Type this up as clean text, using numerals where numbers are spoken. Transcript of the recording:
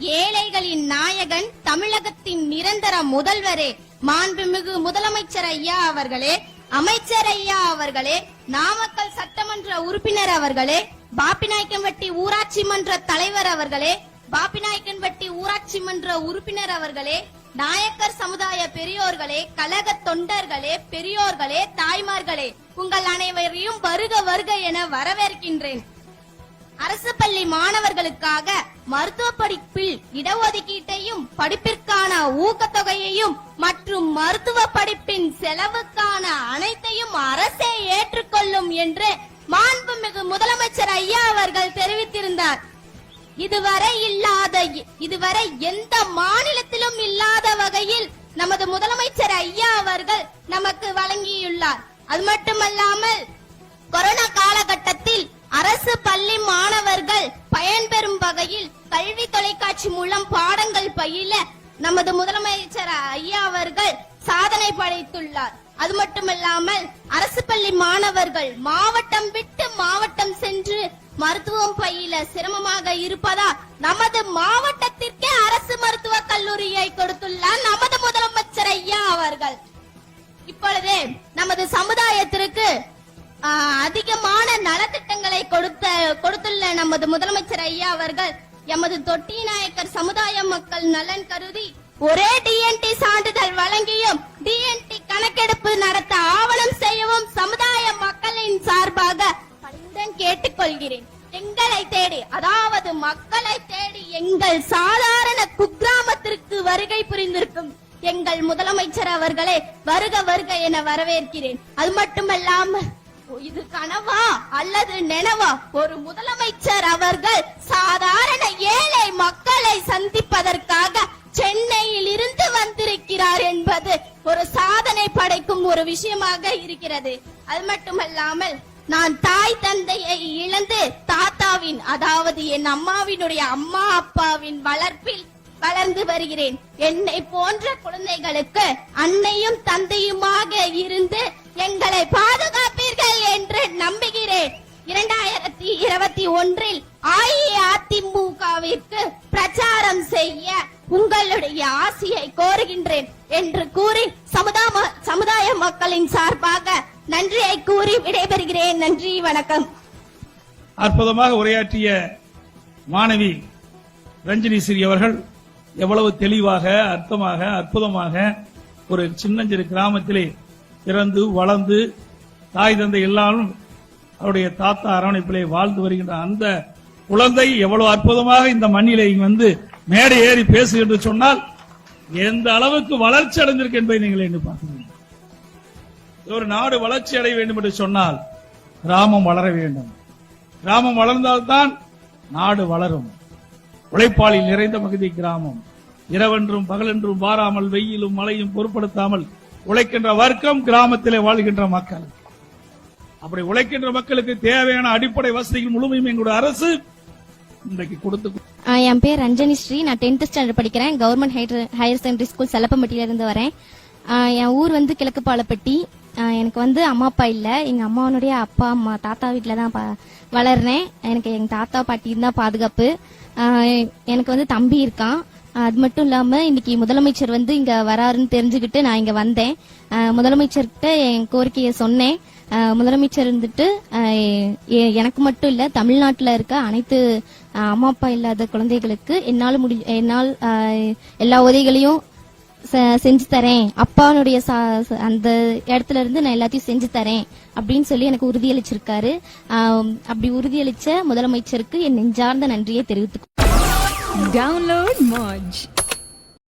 ஏழைகளின் நாயகன், தமிழகத்தின் நிரந்தர முதல்வரே, மாண்புமிகு முதலமைச்சர் ஐயா அவர்களே, அமைச்சர் ஐயா அவர்களே, நாமக்கல் சட்டமன்ற உறுப்பினர் அவர்களே, பாப்பிநாயக்கன்பட்டி ஊராட்சி மன்ற தலைவர் அவர்களே, பாப்பிநாயக்கன்பட்டி ஊராட்சி மன்ற உறுப்பினர் அவர்களே, நாயக்கர் சமுதாய பெரியோர்களே, கழக தொண்டர்களே, பெரியோர்களே, தாய்மார்களே, உங்கள் அனைவரையும் வருக வருக என வரவேற்கின்றேன். அரசு பள்ளி மாணவர்களுக்காக மருத்துவ படிப்பில் இடஒதுக்கீட்டையும் படிப்பிற்கான ஊக்கத்தொகையையும் மற்றும் மருத்துவ படிப்பின் செலவுக்கான அனைத்தையும் அரசே ஏற்றுக்கொள்ளும் என்று மாண்புமிகு முதலமைச்சர் ஐயா அவர்கள் தெரிவித்திருந்தார். இதுவரை எந்த மாநிலத்திலும் இல்லாத வகையில் நமது முதலமைச்சர் ஐயா அவர்கள் நமக்கு வழங்கியுள்ளார். அது மட்டுமல்லாமல் கொரோனா காலகட்டத்தில் அரசு பள்ளி மாணவர்கள் பயன்பெறும் வகையில் கல்வி தொலைக்காட்சி மூலம் பாடங்கள் பயில நமது முதலமைச்சர் ஐயா அவர்கள் சாதனை படைத்துள்ளார். அது மட்டுமல்லாமல் அரசு பள்ளி மாணவர்கள் மாவட்டம் விட்டு மாவட்டம் சென்று மருத்துவம் பயில சிரமமாக இருப்பதால் நமது மாவட்டத்திற்கே அரசு மருத்துவக் கல்லூரியை கொடுத்துள்ளார் நமது முதலமைச்சர் ஐயா அவர்கள். இப்பொழுது நமது சமுதாயத்திற்கு அதிகமான நலத்திட்டங்களை கொடுத்துள்ள நமது முதலமைச்சர் ஐயா அவர்கள் எமது தொட்டி நாயக்கர் சமுதாய மக்கள் நலன் கருதி ஒரே டிஎன்டி சான்றிதழ் வழங்கியும் டிஎன்டி கணக்கெடுப்பு நடத்த ஆவணம் செய்யவும் சமுதாய மக்களின் சார்பாக பணிவுடன் கேட்டுக்கொள்கிறேன். எங்களை தேடி, அதாவது மக்களை தேடி எங்கள் சாதாரண குக்கிராமத்திற்கு வருகை புரிந்திருக்கும் எங்கள் முதலமைச்சர் அவர்களே வருக வருக என வரவேற்கிறேன். அது மட்டுமல்லாமல் இது கனவா அல்லது நினைவா? ஒரு முதலமைச்சர் அவர்கள் சாதாரண ஏழை மக்களை சந்திப்பதற்காக சென்னையில் இருந்து வந்திருக்கிறார் என்பது ஒரு சாதனை படைக்கும் ஒரு விஷயமாக இருக்கிறது. அது மட்டுமல்லாமல் நான் தாய் தந்தையை இழந்து தாத்தாவின், அதாவது என் அம்மாவினுடைய அம்மா அப்பாவின் வளர்ப்பில் வளர்ந்து வருகிறேன். என்னை போன்ற குழந்தைகளுக்கு அன்னையும் தந்தையுமாக இருந்து எங்களை பாதுகாப்பீர்கள் என்று நம்புகிறேன். 2021 அஇஅதிமுகவிற்கு பிரச்சாரம் செய்ய உங்களுடைய ஆசியை கோருகின்றேன் என்று கூறி சமுதாய மக்களின் சார்பாக நன்றியை கூறி விடைபெறுகிறேன். நன்றி, வணக்கம். அற்புதமாக உரையாற்றிய மாணவி ரஞ்சினி ஸ்ரீ அவர்கள் எவ்வளவு தெளிவாக, அர்த்தமாக, அற்புதமாக ஒரு சின்னஞ்சிறு கிராமத்திலே பிறந்து வளர்ந்து தாய் தந்தை எல்லாரும் அவருடைய தாத்தா அரவணைப்பிலே வாழ்ந்து வருகின்ற அந்த குழந்தை எவ்வளவு அற்புதமாக இந்த மண்ணிலே வந்து மேடை ஏறி பேசுகின்ற சொன்னால் எந்த அளவுக்கு வளர்ச்சி அடைந்திருக்கு என்பதை நீங்கள் எண்ணி பார்க்கிறீர்கள். ஒரு நாடு வளர்ச்சி அடைய வேண்டும் என்று சொன்னால் கிராமம் வளர வேண்டும். கிராமம் வளர்ந்தால்தான் நாடு வளரும். உழைப்பாளில் நிறைந்த பகுதி கிராமம். இரவென்றும் பகலென்றும் பாராமல் வெயிலும் மழையும் பொருட்படுத்தாமல் உழைக்கின்ற வர்க்கம் கிராமத்திலே வாழ்கின்ற மக்கள். அப்படி உழைக்கின்ற மக்களுக்கு தேவையான அடிப்படை வசதிகள் முழுமையும் எங்களுடைய அரசு இன்றைக்கு கொடுத்து. என் பேர் ரஞ்சனி ஸ்ரீ. நான் 10th ஸ்டாண்டர்ட் படிக்கிறேன். கவர்மெண்ட் ஹையர் செகண்டரி ஸ்கூல் செல்லப்பம்பட்டியில இருந்து வரேன். என் ஊர் கிழக்கு பாலப்பட்டி. எனக்கு அம்மா அப்பா இல்ல. எங்க அம்மாவனுடைய அப்பா அம்மா தாத்தா வீட்டுல தான் வளர்றேன். எனக்கு எங்க தாத்தா பாட்டி தான் பாதுகாப்பு. எனக்கு தம்பி இருக்கான். அது மட்டும் இல்லாம இன்னைக்கு முதலமைச்சர் இங்க வராருன்னு தெரிஞ்சுக்கிட்டு நான் இங்க வந்தேன். முதலமைச்சர்கிட்ட என் கோரிக்கையை சொன்னேன். முதலமைச்சர் எனக்கு மட்டும் இல்ல, தமிழ்நாட்டுல இருக்க அனைத்து அம்மா அப்பா இல்லாத குழந்தைகளுக்கு என்னால் எல்லா உதவிகளையும் செஞ்சு தரேன். அப்பாவுடைய அந்த இடத்துல இருந்து நான் எல்லாத்தையும் செஞ்சு தரேன் அப்படின்னு சொல்லி எனக்கு உறுதியளிச்சிருக்காரு. அப்படி உறுதியளிச்ச முதலமைச்சருக்கு என் நெஞ்சார்ந்த நன்றியை தெரிவித்துக். Download Moj.